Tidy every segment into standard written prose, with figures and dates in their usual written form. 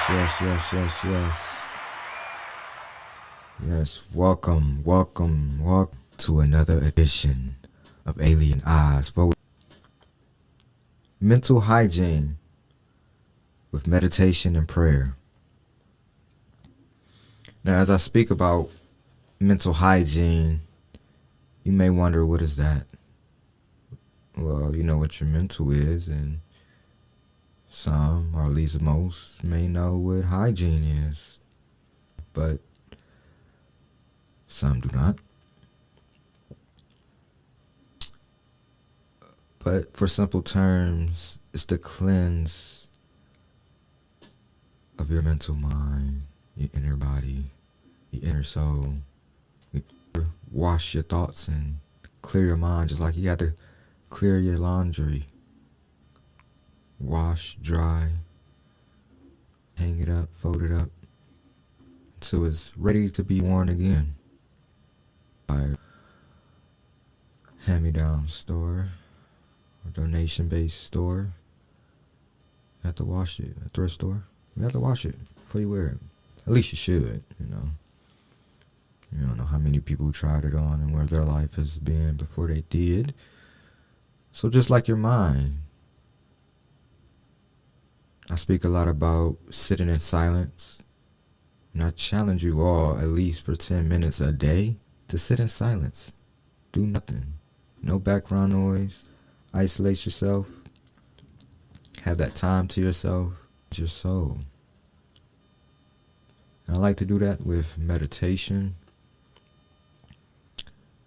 yes. Yes, welcome to another edition of Alien Eyes for mental hygiene with meditation and prayer. Now, as I speak about mental hygiene, you may wonder, what is that? Well, you know what your mental is, and some, or at least most, may know what hygiene is, but some do not. But for simple terms, it's the cleanse of your mental mind, your inner body, your inner soul. Wash your thoughts and clear your mind, just like you got to clear your laundry. Wash, dry, hang it up, fold it up, until it's ready to be worn again. By hand-me-down store or donation-based store, you have to wash it. A thrift store, you have to wash it before you wear it. At least you should, you know. You don't know how many people tried it on and where their life has been before they did. So just like your mind, I speak a lot about sitting in silence. And I challenge you all, at least for 10 minutes a day, to sit in silence. Do nothing. No background noise. Isolate yourself. Have that time to yourself, your soul. And I like to do that with meditation.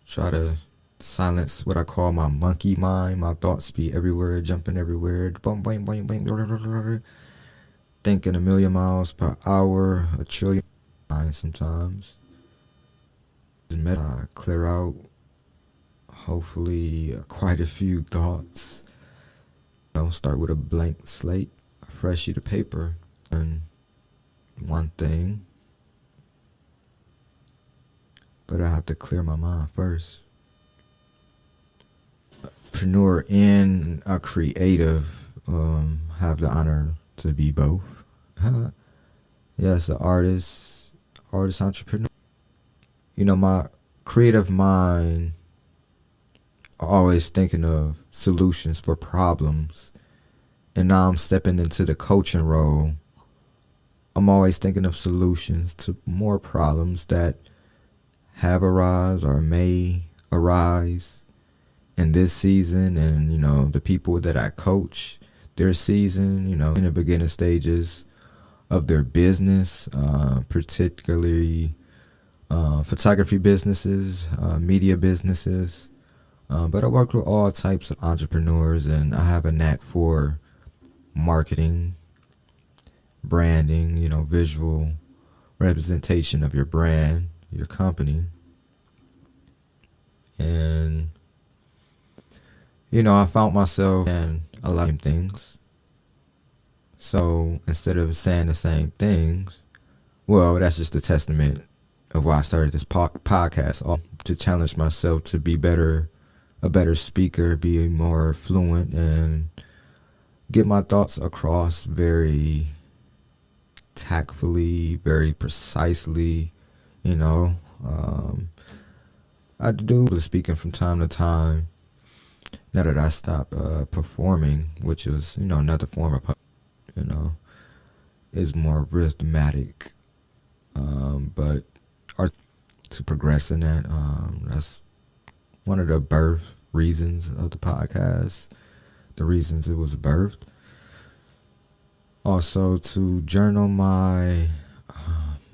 Try to silence what I call my monkey mind. My thoughts be everywhere, jumping everywhere. Boom, boing, boing, boing. Thinking a million miles per hour, a trillion times sometimes. I clear out, hopefully, quite a few thoughts. Don't start with a blank slate, a fresh sheet of paper, and one thing. But I have to clear my mind first. Entrepreneur and a creative have the honor to be both. Yes, an artist entrepreneur. You know, my creative mind always thinking of solutions for problems. And now I'm stepping into the coaching role. I'm always thinking of solutions to more problems that have arise or may arise in this season. And, you know, the people that I coach, their season, you know, in the beginning stages of their business, particularly photography businesses, media businesses. But I work with all types of entrepreneurs, and I have a knack for marketing, branding, you know, visual representation of your brand, your company. And, you know, I found myself in a lot of things. So instead of saying the same things, well, that's just a testament of why I started this podcast, to challenge myself to be a better speaker, be more fluent, and get my thoughts across very tactfully, very precisely, you know. I do speaking from time to time. Now that I stopped performing, which was, you know, another form of, you know, is more rhythmatic, but to progress in that, that's one of the birth reasons of the podcast, the reasons it was birthed. Also to journal my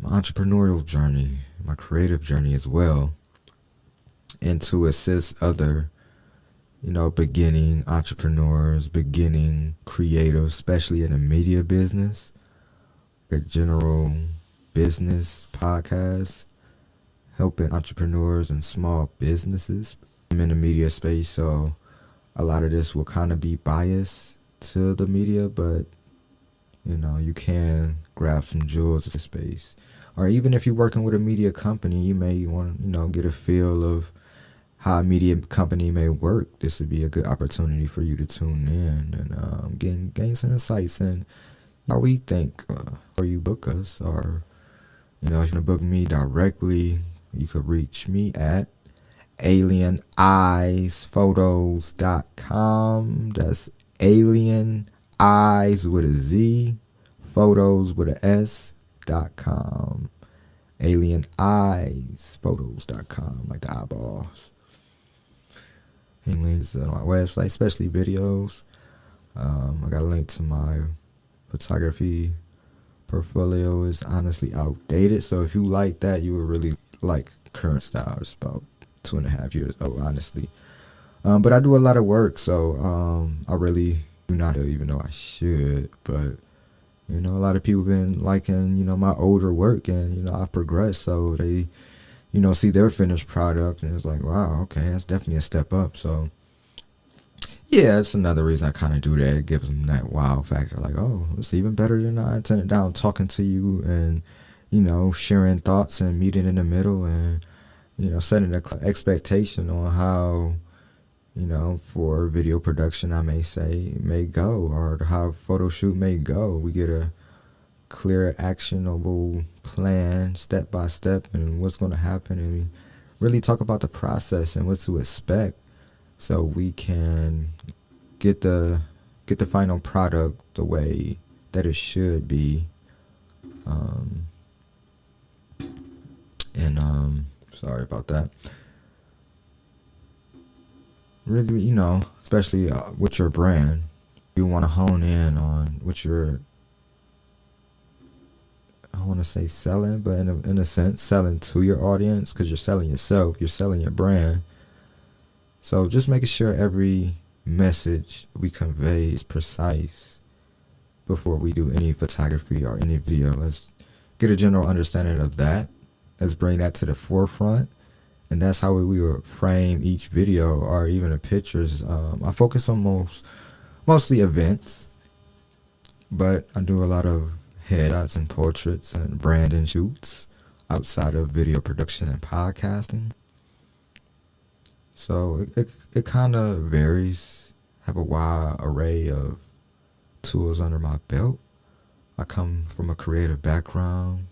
entrepreneurial journey, my creative journey as well, and to assist other, you know, beginning entrepreneurs, beginning creatives, especially in the media business, a general business podcast, helping entrepreneurs and small businesses. I'm in the media space, so a lot of this will kind of be biased to the media, but, you know, you can grab some jewels in the space. Or even if you're working with a media company, you may want to, you know, get a feel of how a media company may work. This would be a good opportunity for you to tune in and gain some insights and, how we think, or you book us, or if you want to book me directly, you could reach me at alieneyesphotos.com. That's alien eyes with a Z, photos with a S.com. alieneyesphotos.com, like the eyeballs. And links on my website, especially videos. I got a link to my photography portfolio. Is honestly outdated, so if you like that, you would really like current style. It's about 2.5 years old, honestly. But I do a lot of work, so I really do not, even though I should. But a lot of people been liking my older work, and I've progressed, so they see their finished product, and it's like, wow, okay, that's definitely a step up. So yeah, it's another reason I kind of do that. It gives them that wow factor, like, oh, it's even better than I intended down, talking to you and, sharing thoughts and meeting in the middle and, setting an expectation on how, for video production, I may go, or how photo shoot may go. We get a clear, actionable plan, step by step, and what's going to happen. And we really talk about the process and what to expect, so we can get the final product the way that it should be. Sorry about that. Really, especially with your brand, you want to hone in on what you're, I want to say selling, but in a sense, selling to your audience, because you're selling yourself, you're selling your brand. So just making sure every message we convey is precise before we do any photography or any video. Let's get a general understanding of that. Let's bring that to the forefront, and that's how we will frame each video or even the pictures. I focus on mostly events, but I do a lot of headshots and portraits and branding shoots outside of video production and podcasting. So it kind of varies. Have a wide array of tools under my belt. I come from a creative background,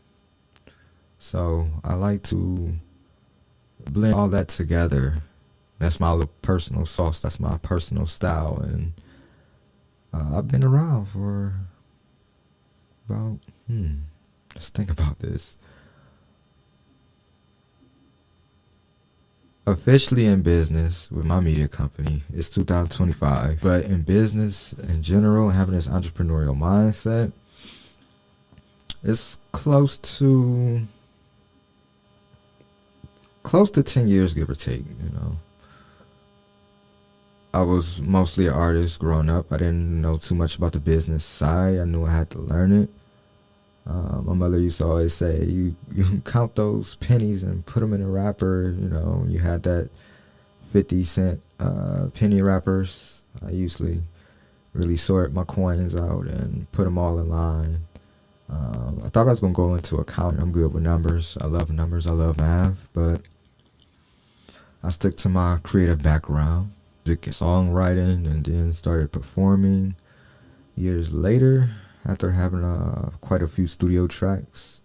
so I like to blend all that together. That's my little personal sauce. That's my personal style, and I've been around for about let's think about this. Officially in business with my media company, it's 2025. But in business in general, having this entrepreneurial mindset, it's close to 10 years, give or take. I was mostly an artist growing up. I didn't know too much about the business side. I knew I had to learn it. My mother used to always say, you count those pennies and put them in a wrapper. You had that 50-cent penny wrappers. I usually really sort my coins out and put them all in line. I thought I was going to go into accounting. I'm good with numbers. I love numbers. I love math. But I stuck to my creative background, music and songwriting, and then started performing. Years later, after having quite a few studio tracks,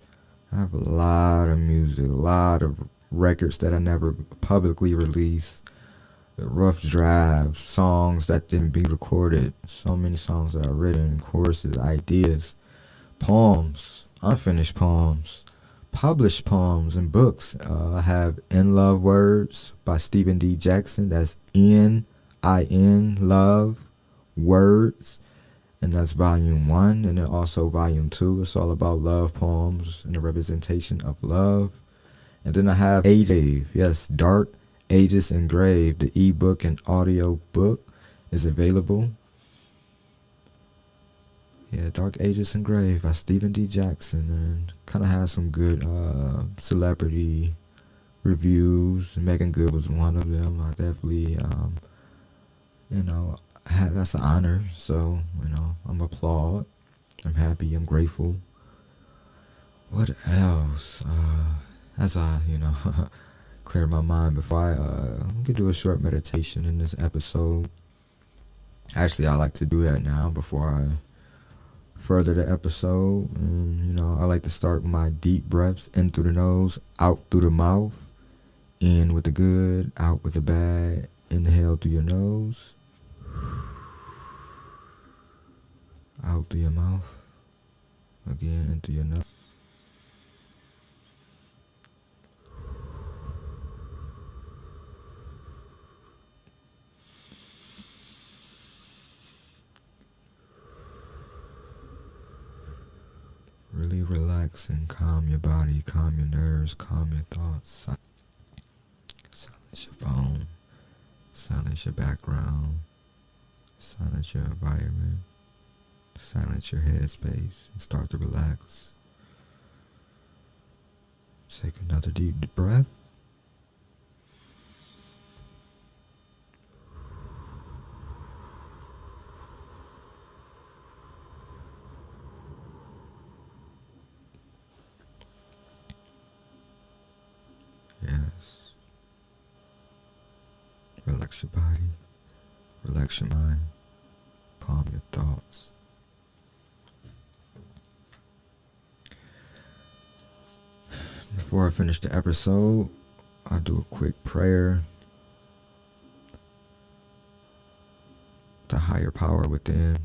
I have a lot of music, a lot of records that I never publicly released, rough drafts, songs that didn't be recorded, so many songs that I've written, choruses, ideas, poems, unfinished poems, published poems and books. I have In Love Words by Stephen D. Jackson. That's N-I-N, Love Words. And that's volume 1, and then also volume 2. It's all about love poems and the representation of love. And then I have Eyez, yes, Dark Ages Engraved. The ebook and audio book is available. Yeah, Dark Ages Engraved by Stephen D. Jackson, and kind of has some good celebrity reviews. Megan Good was one of them. I definitely, that's an honor. So, I'm applaud. I'm happy. I'm grateful. What else? As I, clear my mind before I'm gonna do a short meditation in this episode. Actually, I like to do that now before I further the episode. And, I like to start my deep breaths in through the nose, out through the mouth. In with the good, out with the bad. Inhale through your nose, out through your mouth. Again, in through your nose. Really relax and calm your body, calm your nerves, calm your thoughts. Silence your phone, silence your background, silence your environment, silence your headspace, and start to relax. Take another deep breath. Yes. Relax your body, relax your mind, calm your thoughts. Before I finish the episode, I'll do a quick prayer. The higher power within.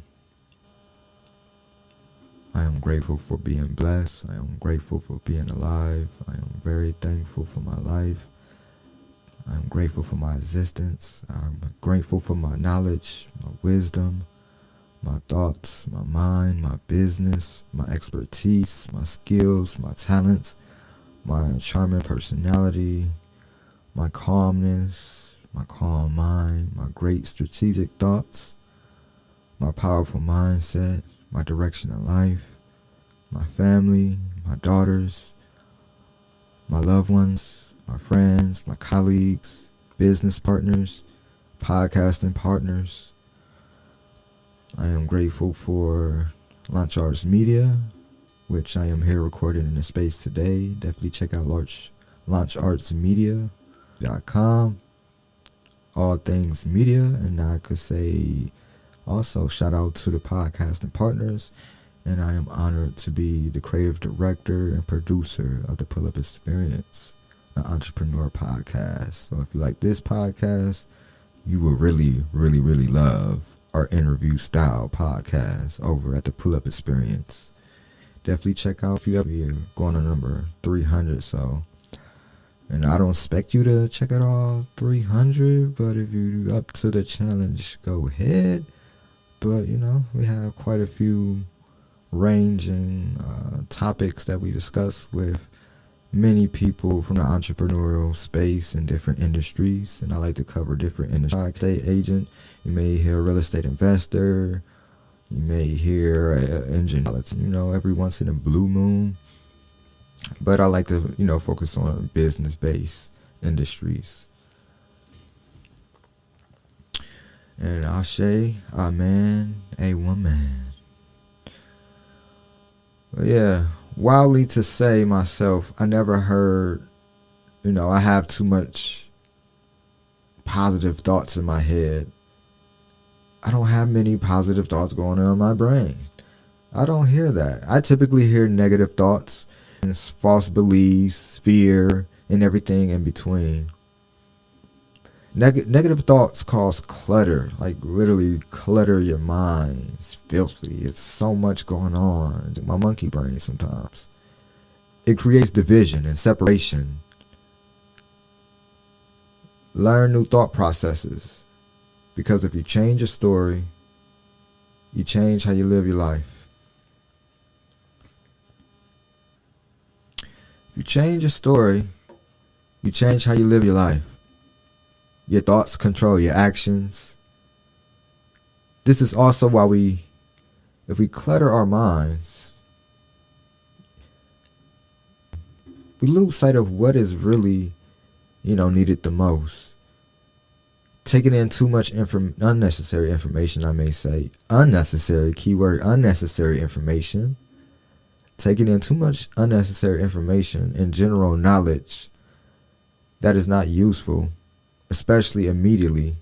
I am grateful for being blessed. I am grateful for being alive. I am very thankful for my life. I am grateful for my existence. I'm grateful for my knowledge, my wisdom, my thoughts, my mind, my business, my expertise, my skills, my talents, my charming personality, my calmness, my calm mind, my great strategic thoughts, my powerful mindset, my direction in life, my family, my daughters, my loved ones, my friends, my colleagues, business partners, podcasting partners. I am grateful for Launch Arts Media, which I am here recording in the space today. Definitely check out launchartsmedia.com. All things media. And I could say also shout out to the podcasting partners. And I am honored to be the creative director and producer of the Pull Up Experience, an entrepreneur podcast. So if you like this podcast, you will really, really, really love our interview style podcast over at the Pull Up Experience. Definitely check out if you ever going on number 300. So, and I don't expect you to check out all 300, but if you're up to the challenge, go ahead. But we have quite a few ranging topics that we discuss with many people from the entrepreneurial space in different industries, and I like to cover different industries. Real estate agent, you may hear a real estate investor. You may hear an engineer, every once in a blue moon. But I like to, focus on business-based industries. And Ashe, Amen, a woman. But yeah, wildly to say myself, I never heard, I have too much positive thoughts in my head. I don't have many positive thoughts going on in my brain. I don't hear that. I typically hear negative thoughts, and false beliefs, fear, and everything in between. Negative thoughts cause clutter, like literally clutter your mind. It's filthy. It's so much going on. My monkey brain sometimes. It creates division and separation. Learn new thought processes. Because if you change your story, you change how you live your life. If you change your story, you change how you live your life. Your thoughts control your actions. This is also why if we clutter our minds, we lose sight of what is really, needed the most. Taking in too much unnecessary information, I may say. Unnecessary, keyword, unnecessary information. Taking in too much unnecessary information and general knowledge that is not useful, especially immediately.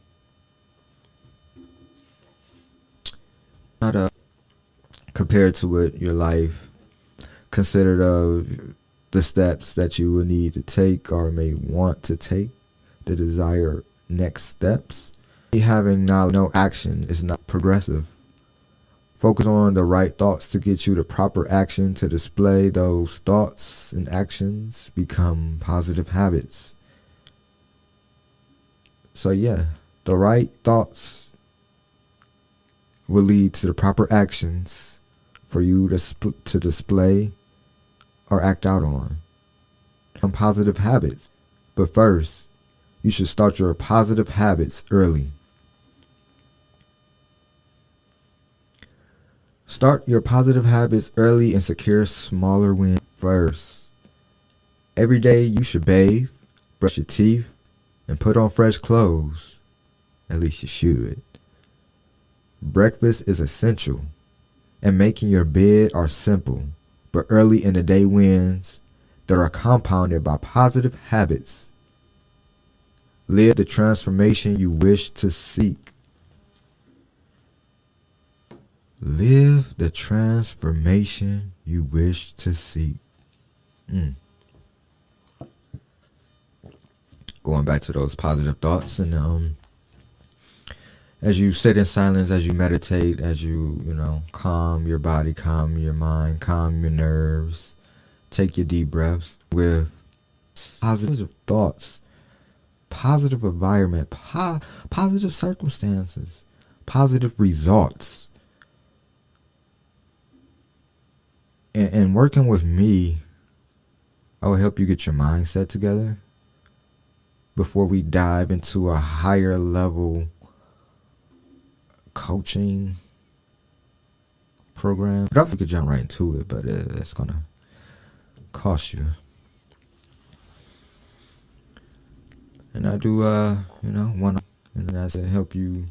compared to what your life considered of the steps that you will need to take or may want to take, the desired next steps. Having no action is not progressive. Focus on the right thoughts to get you the proper action to display those thoughts and actions become positive habits. So yeah, the right thoughts will lead to the proper actions for you to display or act out on. Some positive habits. But first, you should start your positive habits early. Start your positive habits early and secure smaller wins first. Every day you should bathe, brush your teeth, and put on fresh clothes. At least you should. Breakfast is essential, and making your bed are simple, but early in the day wins that are compounded by positive habits. Live the transformation you wish to seek. Live the transformation you wish to seek. Going back to those positive thoughts, and as you sit in silence, as you meditate, as you calm your body, calm your mind, calm your nerves, take your deep breaths with positive thoughts, positive environment, positive circumstances, positive results. And working with me, I will help you get your mindset together before we dive into a higher level coaching program. But we could jump right into it, but it's gonna cost you. And I do, want to help you,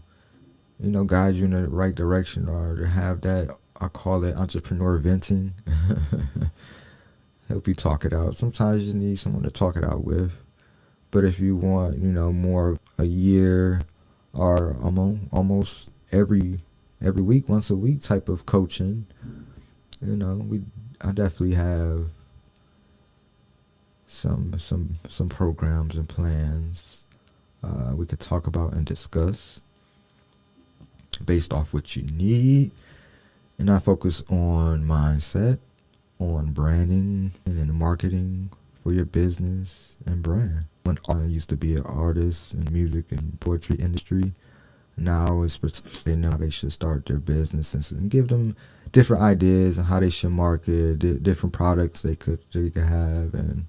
guide you in the right direction, or to have that, I call it entrepreneur venting. Help you talk it out. Sometimes you need someone to talk it out with. But if you want, more a year or almost every week, once a week type of coaching, I definitely have some programs and plans we could talk about and discuss based off what you need. And I focus on mindset, on branding and marketing for your business and brand. When I used to be an artist in music and poetry industry, now it's pertaining how they should start their businesses and give them different ideas on how they should market, different products they could have, and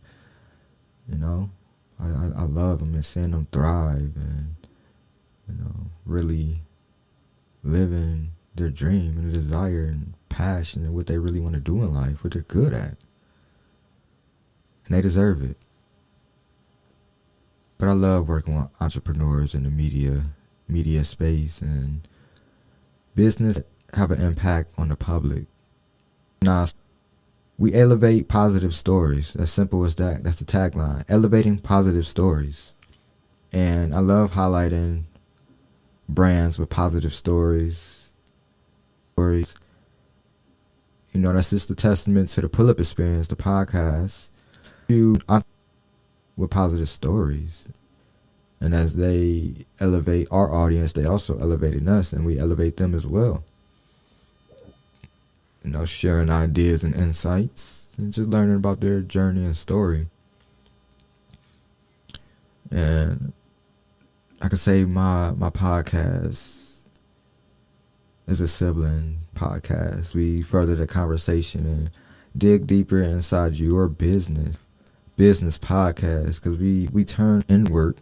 I love them and seeing them thrive and really living their dream and desire and passion and what they really want to do in life, what they're good at. And they deserve it. But I love working with entrepreneurs in the media space and business have an impact on the public. Now, we elevate positive stories. As simple as that. That's the tagline. Elevating positive stories. And I love highlighting brands with positive stories. That's just a testament to the pull-up experience, the podcast. With positive stories. And as they elevate our audience, they also elevated us, and we elevate them as well. Sharing ideas and insights, and just learning about their journey and story. And I could say my podcast is a sibling podcast. We further the conversation and dig deeper inside your business podcast, because we turn inward.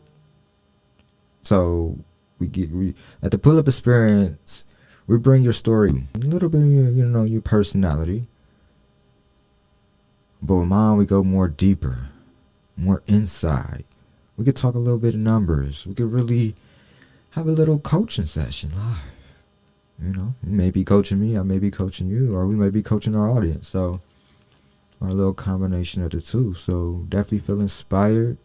So we at the pull-up experience, we bring your story, a little bit of your personality. But with mine, we go more deeper, more inside. We could talk a little bit of numbers. We could really have a little coaching session live. You may be coaching me, I may be coaching you, or we may be coaching our audience. So, or a little combination of the two. So definitely feel inspired.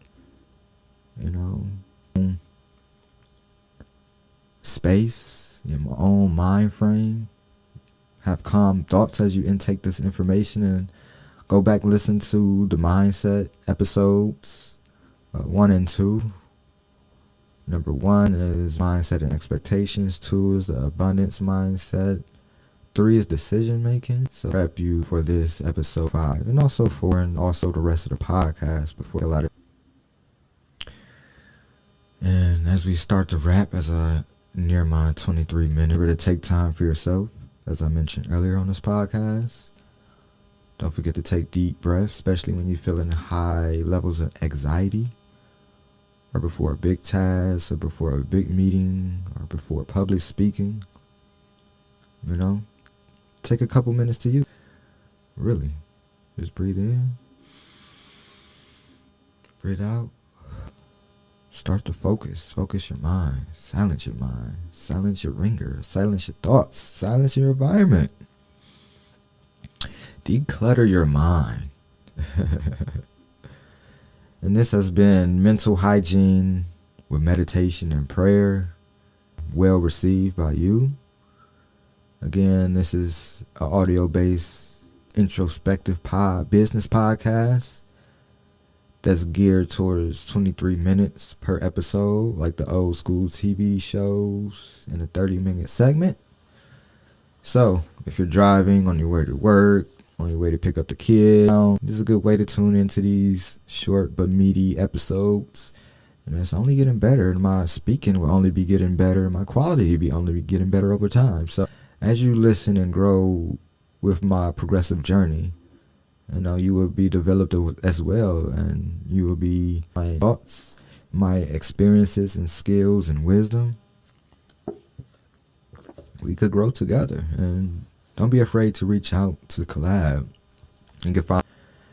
Space, my own mind frame. have calm thoughts as you intake this information, and go back and listen to the mindset episodes 1 and 2. Number 1 is mindset and expectations. 2 is the abundance mindset. 3 is decision making. So prep you for this episode 5, and also the rest of the podcast before a lot of. And as we start to wrap, as I near my 23 minutes, to take time for yourself, as I mentioned earlier on this podcast. Don't forget to take deep breaths, especially when you're feeling high levels of anxiety, or before a big task, or before a big meeting, or before public speaking. Take a couple minutes to use. Really. Just breathe in. Breathe out. Start to focus. Focus your mind. Silence your mind. Silence your ringer. Silence your thoughts. Silence your environment. Declutter your mind. And this has been Mental Hygiene with meditation and prayer. Well received by you. Again, this is an audio-based introspective business podcast that's geared towards 23 minutes per episode, like the old school TV shows in a 30-minute segment. So, if you're driving, on your way to work, on your way to pick up the kid, this is a good way to tune into these short but meaty episodes. And it's only getting better. My speaking will only be getting better. My quality will only be getting better over time. So, as you listen and grow with my progressive journey, you will be developed as well, and you will be my thoughts, my experiences and skills and wisdom. We could grow together, and don't be afraid to reach out to collab. You can find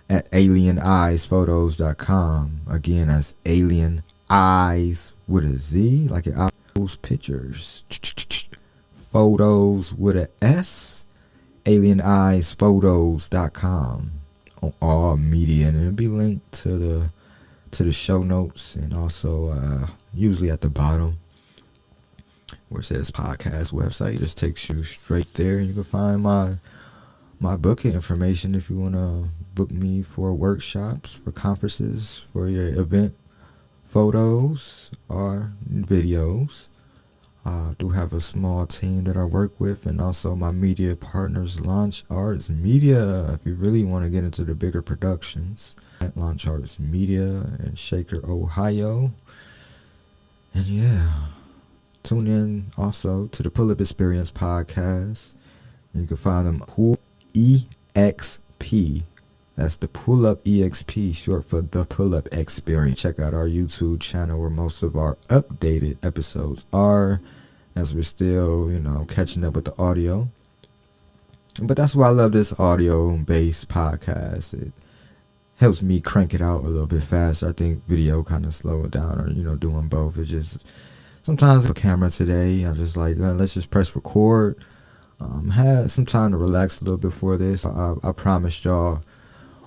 at alieneyesphotos.com. Again, that's Alien Eyes with a Z, like your eyes, pictures, photos with a S. alieneyesphotos.com on all media, and it'll be linked to the show notes, and also usually at the bottom where it says podcast website. It just takes you straight there, and you can find my booking information if you want to book me for workshops, for conferences, for your event photos or videos. I do have a small team that I work with, and also my media partners, Launch Arts Media. If you really want to get into the bigger productions, at Launch Arts Media in Shaker, Ohio. And yeah, tune in also to the Pull Up Experience podcast. You can find them Pull EXP. That's the Pull Up EXP, short for the Pull Up Experience. Check out our YouTube channel where most of our updated episodes are, as we're still, catching up with the audio. But that's why I love this audio-based podcast. It helps me crank it out a little bit faster. I think video kind of slow it down, or, doing both. It just, sometimes with the camera today, I just like, let's just press record. Had some time to relax a little bit before this. I promised y'all,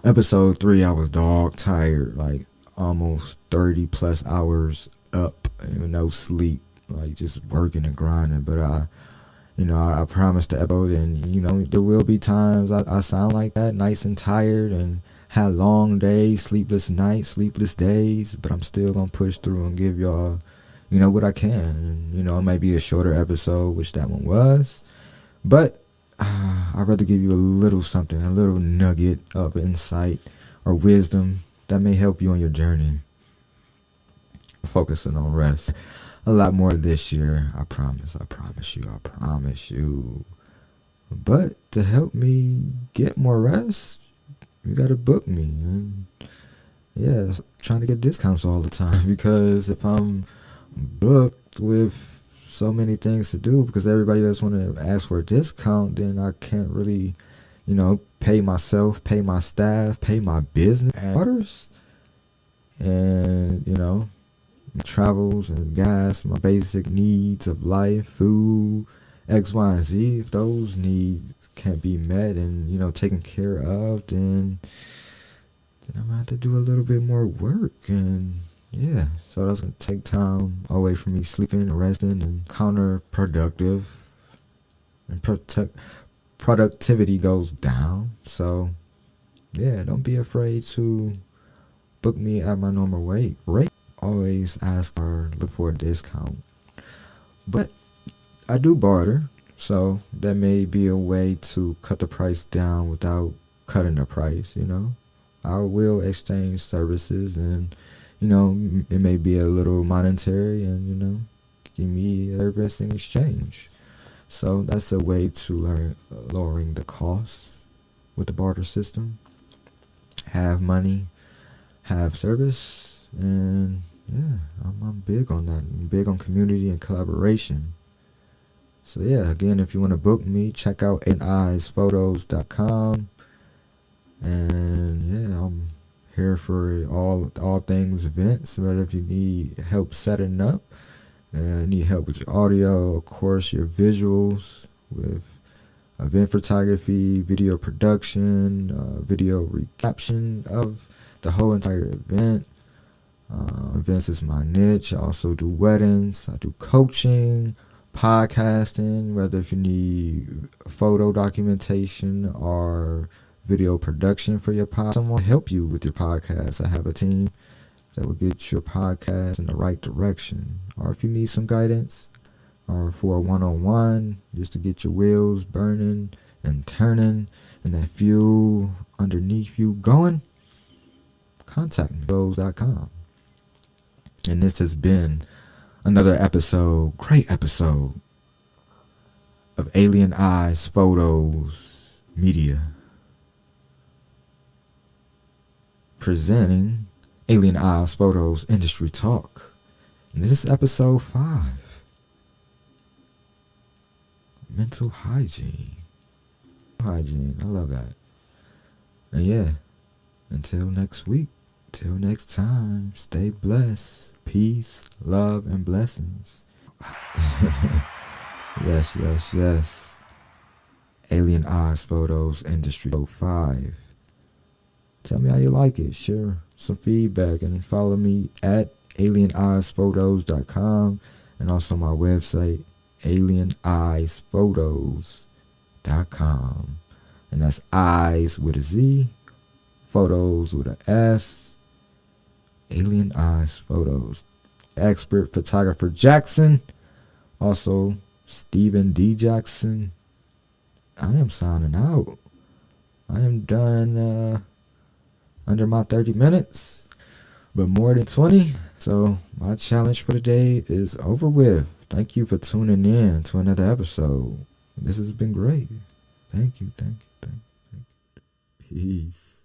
episode 3, I was dog tired, like almost 30 plus hours up, no sleep, like just working and grinding. But I promised the episode, and there will be times I sound like that, nice and tired, and had long days, sleepless nights, sleepless days. But I'm still gonna push through and give y'all, what I can. And it might be a shorter episode, which that one was, but I'd rather give you a little something, a little nugget of insight or wisdom that may help you on your journey. Focusing on rest. A lot more this year, I promise you. But to help me get more rest, you gotta book me. And yeah, trying to get discounts all the time, because if I'm booked with so many things to do, because everybody just want to ask for a discount, then I can't really, pay myself, pay my staff, pay my business orders, and my travels and gas, my basic needs of life, food, X, Y, and Z. If those needs can't be met and taken care of, then I'm gonna have to do a little bit more work. And yeah, so that's gonna take time away from me sleeping and resting, and counterproductive and productivity goes down. So yeah, don't be afraid to book me at my normal rate. Always ask or look for a discount. But I do barter, so that may be a way to cut the price down without cutting the price, I will exchange services, and, it may be a little monetary, and, give me a service in exchange. So that's a way to learn lowering the costs with the barter system. Have money, have service, and yeah, I'm big on that. I'm big on community and collaboration. So yeah, again, if you want to book me, check out eyesphotos.com. And yeah, I'm here for all things events. But if you need help setting up, need help with your audio, of course, your visuals, with event photography, video production, video recaption of the whole entire event. Events is my niche. I also do weddings. I do coaching, podcasting, whether if you need photo documentation or video production for your podcast. Someone help you with your podcast. I have a team that will get your podcast in the right direction. Or if you need some guidance, or for a one-on-one, just to get your wheels burning and turning and that fuel underneath you going, contact me, those.com. And this has been another episode, great episode, of Alien Eyez Photos Media, presenting Alien Eyez Photos Industry Talk. And this is episode 5. Mental hygiene. Hygiene, I love that. And yeah, until next week, till next time, stay blessed. Peace, love, and blessings. Yes. Alien Eyez Photos Industry 5. Tell me how you like it. Share some feedback and follow me at alieneyesphotos.com and also my website, alieneyesphotos.com. And that's eyes with a Z, photos with a S. Alien Eyez Photos. Expert photographer Jackson. Also, Stephen D. Jackson. I am signing out. I am done under my 30 minutes, but more than 20. So my challenge for today is over with. Thank you for tuning in to another episode. This has been great. Thank you. Peace.